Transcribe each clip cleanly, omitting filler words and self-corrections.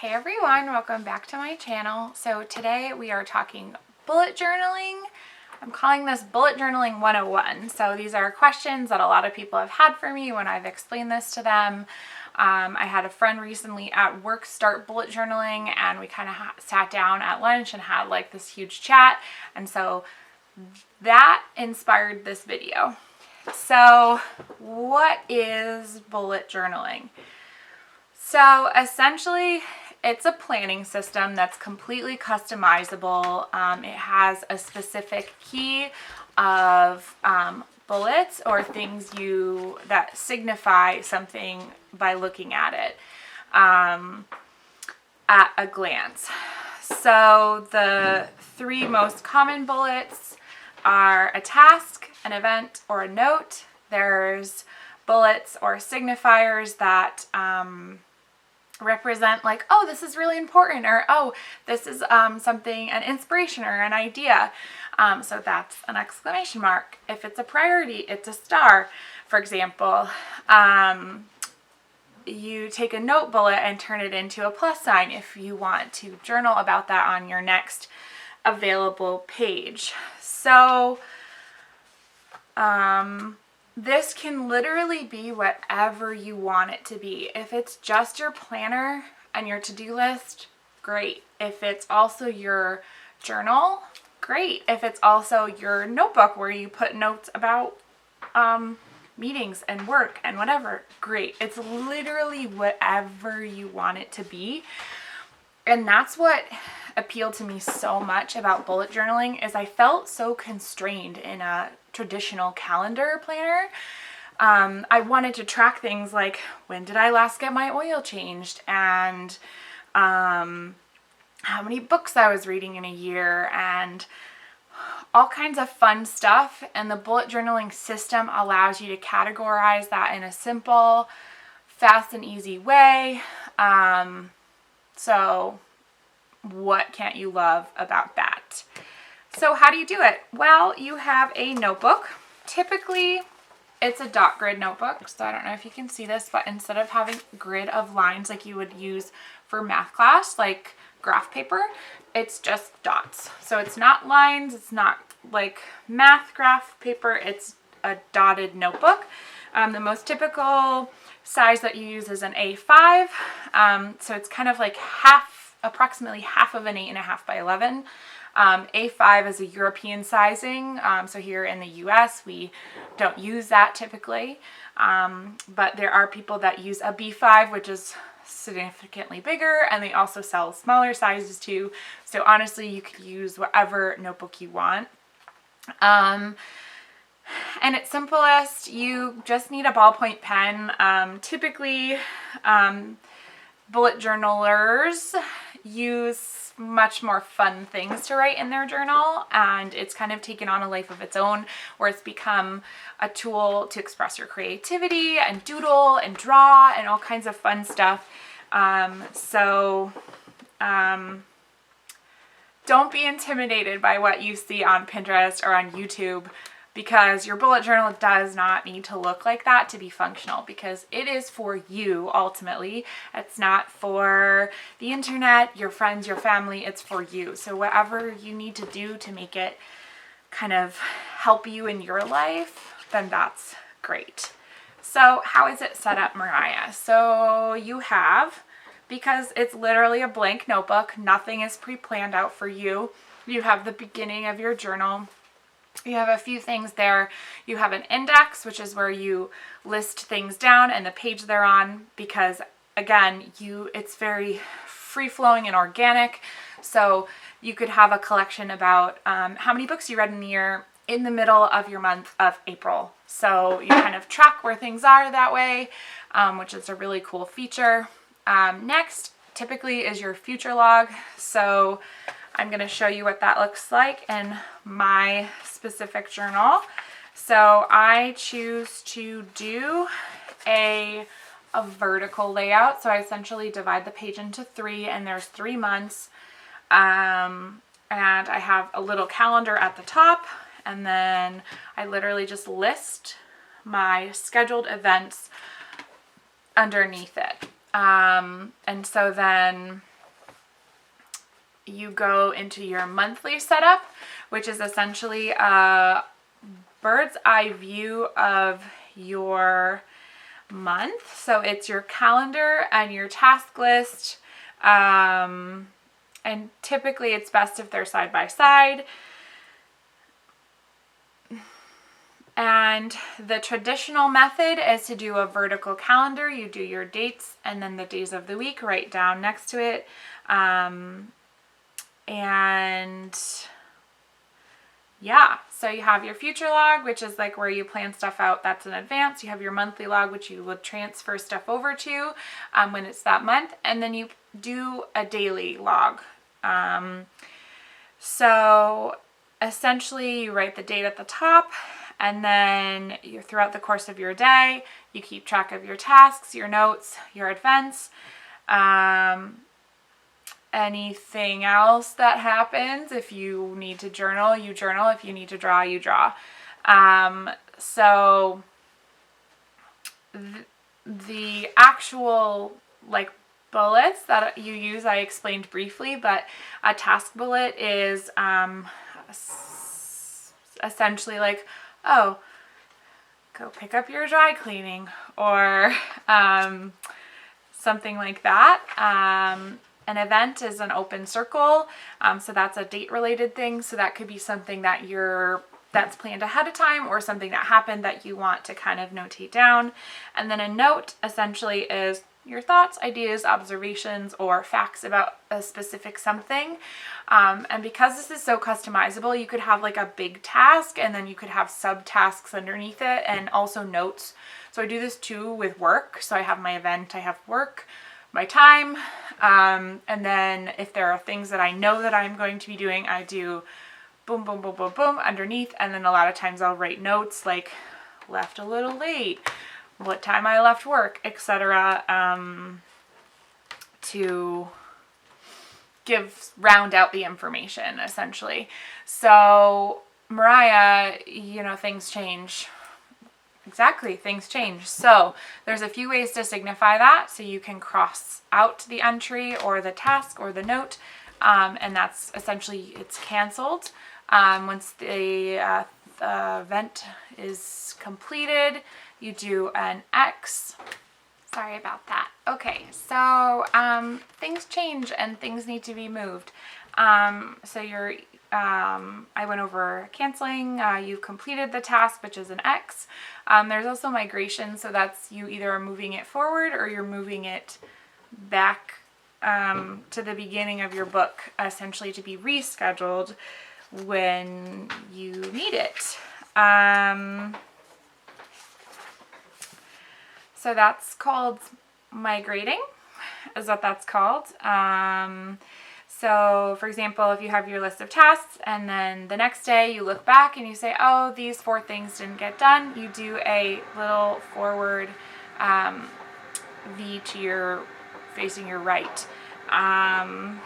Hey everyone, welcome back to my channel. So today we are talking bullet journaling. I'm calling this Bullet Journaling 101. So these are questions that a lot of people have had for me when I've explained this to them. I had a friend recently at work start bullet journaling, and we kind of sat down at lunch and had like this huge chat. And so that inspired this video. So what is bullet journaling? So essentially, it's a planning system that's completely customizable. It has a specific key of bullets or things that signify something by looking at it at a glance. So the three most common bullets are a task, an event, or a note. There's bullets or signifiers that represent like, oh, this is really important, or oh, this is something, an inspiration or an idea. So that's an exclamation mark. If it's a priority, it's a star. For example, you take a note bullet and turn it into a plus sign if you want to journal about that on your next available page. So this can literally be whatever you want it to be. If it's just your planner and your to-do list, great. If it's also your journal, great. If it's also your notebook where you put notes about meetings and work and whatever, great. It's literally whatever you want it to be. And that's what appealed to me so much about bullet journaling, is I felt so constrained in a traditional calendar planner. I wanted to track things like, when did I last get my oil changed, and how many books I was reading in a year, and all kinds of fun stuff. And the bullet journaling system allows you to categorize that in a simple, fast and easy way. So what can't you love about that? So how do you do it? Well, you have a notebook. Typically, it's a dot grid notebook. So I don't know if you can see this, but instead of having grid of lines like you would use for math class, like graph paper, it's just dots. So it's not lines. It's not like math graph paper. It's a dotted notebook. The most typical size that you use is an A5. So it's kind of like approximately half of an 8.5 by 11. A5 is a European sizing. So here in the US, we don't use that typically. But there are people that use a B5, which is significantly bigger, and they also sell smaller sizes too. So honestly, you could use whatever notebook you want. And at simplest, you just need a ballpoint pen. Typically, bullet journalers use much more fun things to write in their journal, and it's kind of taken on a life of its own, where it's become a tool to express your creativity and doodle and draw and all kinds of fun stuff. Don't be intimidated by what you see on Pinterest or on YouTube, because your bullet journal does not need to look like that to be functional, because it is for you ultimately. It's not for the internet, your friends, your family. It's for you. So whatever you need to do to make it kind of help you in your life, then that's great. So how is it set up, Mariah? So you have, because it's literally a blank notebook, nothing is pre-planned out for you. You have the beginning of your journal. You have a few things there. You have an index, which is where you list things down and the page they're on, because again, it's very free-flowing and organic. So you could have a collection about how many books you read in the year in the middle of your month of April. So you kind of track where things are that way, which is a really cool feature. Next, typically, is your future log. So I'm going to show you what that looks like in my specific journal. So I choose to do a vertical layout. So I essentially divide the page into 3, and there's 3 months. And I have a little calendar at the top, and then I literally just list my scheduled events underneath it. And so then you go into your monthly setup, which is essentially a bird's eye view of your month. So it's your calendar and your task list. And typically it's best if they're side by side. And the traditional method is to do a vertical calendar. You do your dates and then the days of the week right down next to it. And yeah, so you have your future log, which is like where you plan stuff out that's in advance. You have your monthly log, which you would transfer stuff over to when it's that month. And then you do a daily log. So essentially you write the date at the top, and then throughout the course of your day, you keep track of your tasks, your notes, your events, anything else that happens. If you need to journal, you journal. If you need to draw, you draw. So the actual like bullets that you use, I explained briefly, but a task bullet is essentially like, oh, go pick up your dry cleaning, or something like that. An event is an open circle, so that's a date related thing. So that could be something that that's planned ahead of time, or something that happened that you want to kind of notate down. And then a note essentially is your thoughts, ideas, observations, or facts about a specific something. And because this is so customizable, you could have like a big task and then you could have subtasks underneath it, and also notes. So I do this too with work. So I have my event, I have work, my time, and then if there are things that I know that I'm going to be doing, I do boom, boom, boom, boom, boom underneath. And then a lot of times I'll write notes like left a little late, what time I left work, etc., to round out the information essentially. So Mariah, things change. Exactly, things change. So there's a few ways to signify that. So you can cross out the entry or the task or the note, and that's essentially, it's canceled. Once the event is completed, you do an X. Sorry about that. Okay, so things change and things need to be moved. So I went over canceling. You've completed the task, which is an X. There's also migration, so that's you either are moving it forward or you're moving it back to the beginning of your book, essentially to be rescheduled when you need it. So that's called migrating, is what that's called. So for example, if you have your list of tasks and then the next day you look back and you say, oh, these 4 things didn't get done, you do a little forward V to your facing your right. And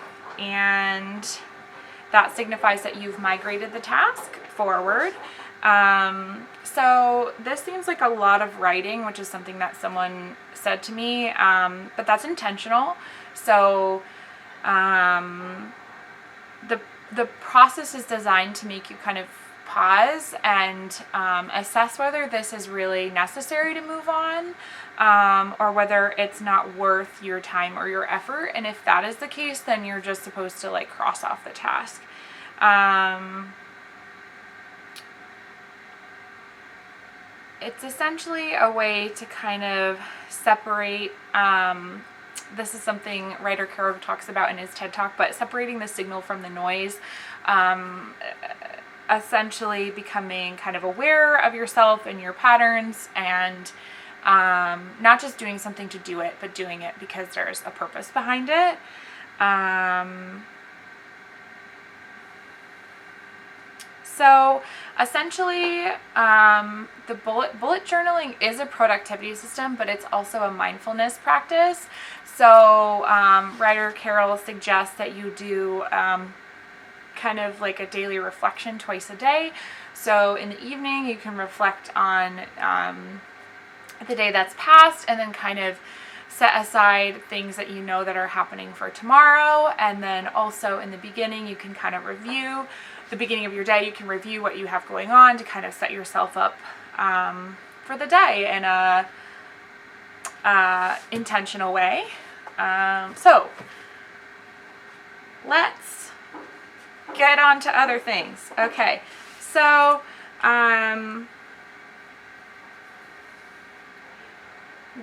that signifies that you've migrated the task forward. So this seems like a lot of writing, which is something that someone said to me, but that's intentional. So the process is designed to make you kind of pause and assess whether this is really necessary to move on, or whether it's not worth your time or your effort. And if that is the case, then you're just supposed to like cross off the task. It's essentially a way to kind of separate, this is something writer Carol talks about in his TED Talk, but separating the signal from the noise, essentially becoming kind of aware of yourself and your patterns, and not just doing something to do it, but doing it because there's a purpose behind it. So essentially, the bullet journaling is a productivity system, but it's also a mindfulness practice. So writer Carol suggests that you do kind of like a daily reflection twice a day. So in the evening, you can reflect on the day that's passed, and then kind of set aside things that you know that are happening for tomorrow. And then also in the beginning, you can kind of review the beginning of your day. You can review what you have going on to kind of set yourself up for the day in a intentional way. So let's get on to other things. Okay, so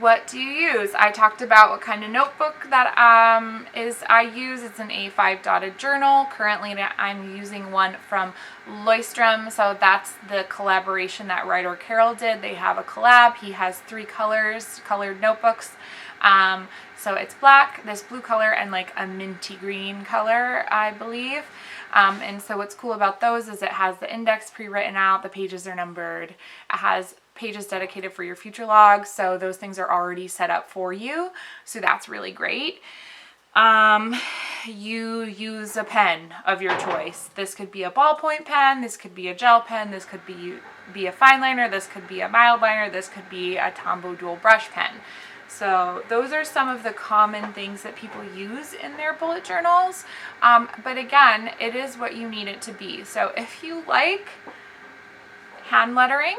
what do you use? I talked about what kind of notebook that I use. It's an A5 dotted journal. Currently I'm using one from Leuchtturm, so that's the collaboration that Ryder Carroll did. They have a collab. He has 3 colored notebooks. So it's black, this blue color, and like a minty green color, I believe. And so what's cool about those is it has the index pre-written out, the pages are numbered, it has pages dedicated for your future logs, so those things are already set up for you, so that's really great. You use a pen of your choice. This could be a ballpoint pen, this could be a gel pen, this could be a fine liner, this could be a mild liner, this could be a Tombow dual brush pen. So those are some of the common things that people use in their bullet journals. But again, it is what you need it to be. So if you like hand lettering,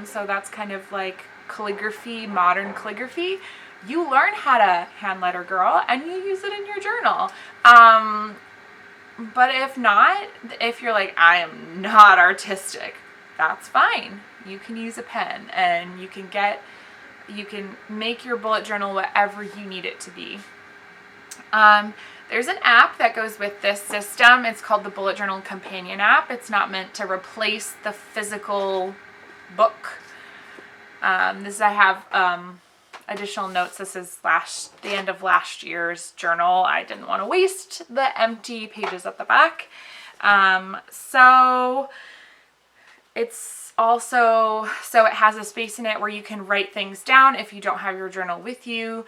so that's kind of like calligraphy, modern calligraphy, you learn how to hand letter, girl, and you use it in your journal. But if not, if you're like, I am not artistic, that's fine. You can use a pen and you can make your bullet journal whatever you need it to be. There's an app that goes with this system. It's called the Bullet Journal Companion app. It's not meant to replace the physical book. I have additional notes. This is the end of last year's journal. I didn't want to waste the empty pages at the back. So it's also, so it has a space in it where you can write things down if you don't have your journal with you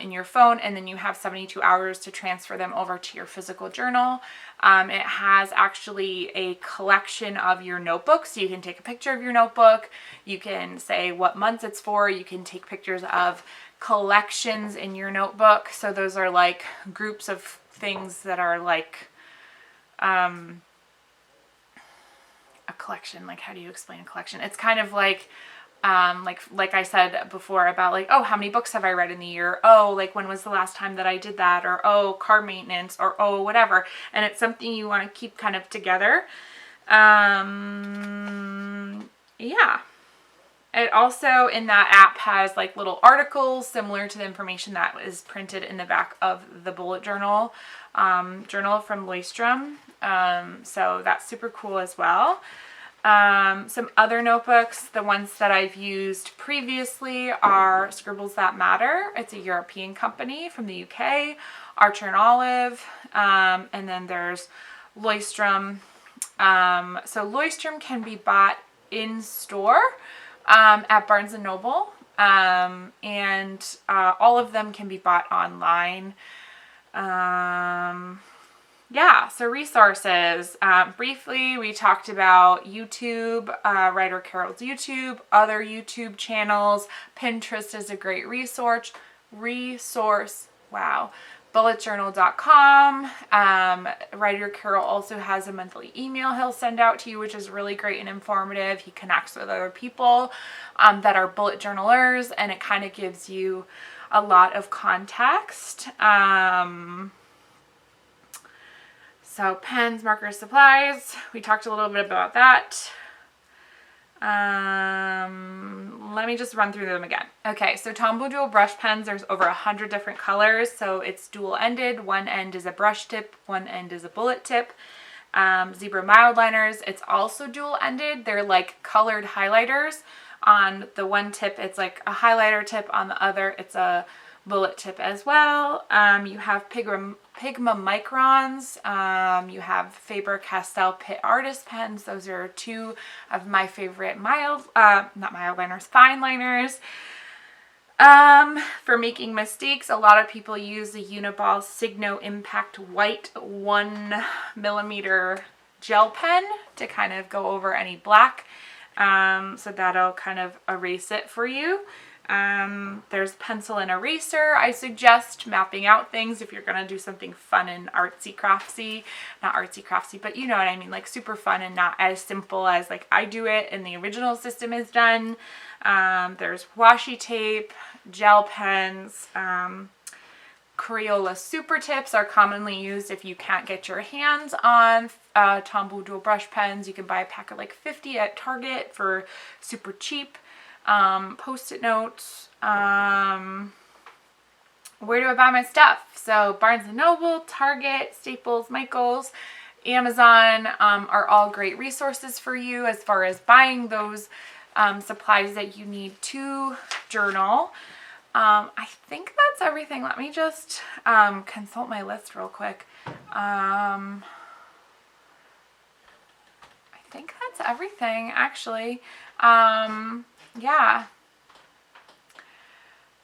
in your phone, and then you have 72 hours to transfer them over to your physical journal. It has actually a collection of your notebooks, so you can take a picture of your notebook, you can say what month it's for, you can take pictures of collections in your notebook. So those are like groups of things that are like a collection. Like, how do you explain a collection? It's kind of like I said before about like, oh, how many books have I read in the year? Oh, like when was the last time that I did that? Or oh, car maintenance, or oh, whatever. And it's something you want to keep kind of together. Yeah. It also, in that app, has like little articles similar to the information that is printed in the back of the bullet journal from Leuchtturm. So that's super cool as well. Some other notebooks, the ones that I've used previously are Scribbles That Matter. It's a European company from the UK, Archer and Olive, and then there's Leuchtturm. So Leuchtturm can be bought in store at Barnes & Noble, and all of them can be bought online. Yeah, so resources. Briefly, we talked about YouTube, Ryder Carroll's YouTube, other YouTube channels. Pinterest is a great resource. Wow. Bulletjournal.com. Ryder Carroll also has a monthly email he'll send out to you, which is really great and informative. He connects with other people that are bullet journalers, and it kind of gives you a lot of context. So pens, markers, supplies, we talked a little bit about that. Let me just run through them again. Okay, so Tombow dual brush pens, there's over 100 different colors. So it's dual-ended. One end is a brush tip, one end is a bullet tip. Zebra mild liners, it's also dual-ended. They're like colored highlighters. On the one tip, it's like a highlighter tip. On the other, it's a bullet tip as well. You have Pigma Microns. You have Faber-Castell Pitt Artist Pens. Those are 2 of my favorite fine liners. For making mistakes, a lot of people use the Uniball Signo Impact White 1mm gel pen to kind of go over any black. So that'll kind of erase it for you. There's pencil and eraser. I suggest mapping out things if you're going to do something fun and artsy craftsy. Not artsy craftsy, but you know what I mean, like super fun and not as simple as like I do it and the original system is done. There's washi tape, gel pens, Crayola super tips are commonly used if you can't get your hands on Tombow dual brush pens. You can buy a pack of like 50 at Target for super cheap. Post-it notes. Where do I buy my stuff? So Barnes & Noble, Target, Staples, Michaels, Amazon are all great resources for you as far as buying those supplies that you need to journal. I think that's everything. Let me just consult my list real quick. I think that's everything, actually. Yeah.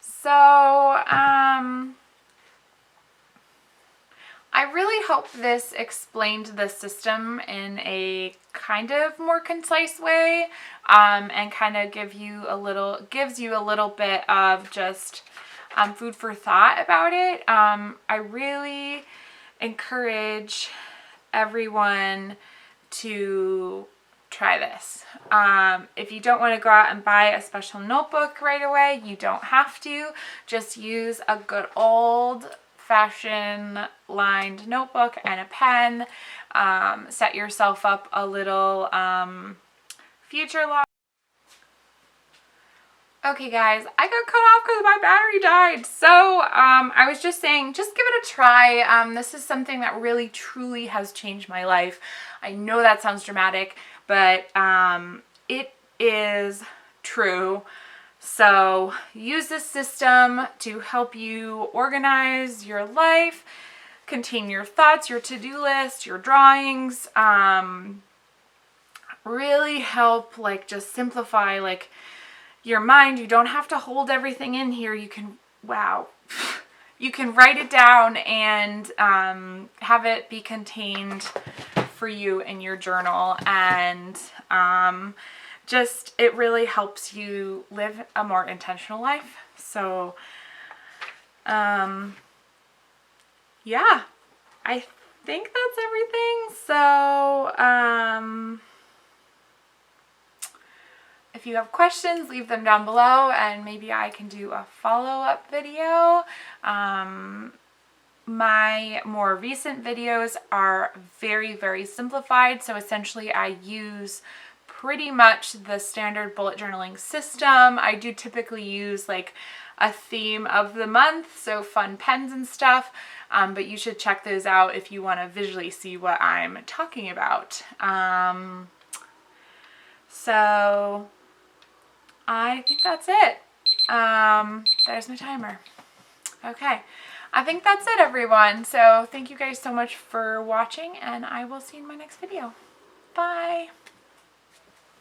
So, I really hope this explained the system in a kind of more concise way, and kind of gives you a little bit of just food for thought about it. I really encourage everyone to try this. If you don't want to go out and buy a special notebook right away, you don't have to. Just use a good old fashioned lined notebook and a pen. Set yourself up a little future log. Okay guys, I got cut off because my battery died. So I was just saying, just give it a try. This is something that really truly has changed my life. I know that sounds dramatic, but it is true. So use this system to help you organize your life, contain your thoughts, your to-do list, your drawings, really help like just simplify like your mind. You don't have to hold everything in here. You can, wow, you can write it down and have it be contained for you in your journal, and just it really helps you live a more intentional life. So yeah, I think that's everything. So if you have questions, leave them down below and maybe I can do a follow-up video. My more recent videos are very, very simplified. So essentially I use pretty much the standard bullet journaling system. I do typically use like a theme of the month, so fun pens and stuff, but you should check those out if you want to visually see what I'm talking about. So I think that's it. There's my timer. Okay, I think that's it, everyone. So thank you guys so much for watching, and I will see you in my next video. Bye.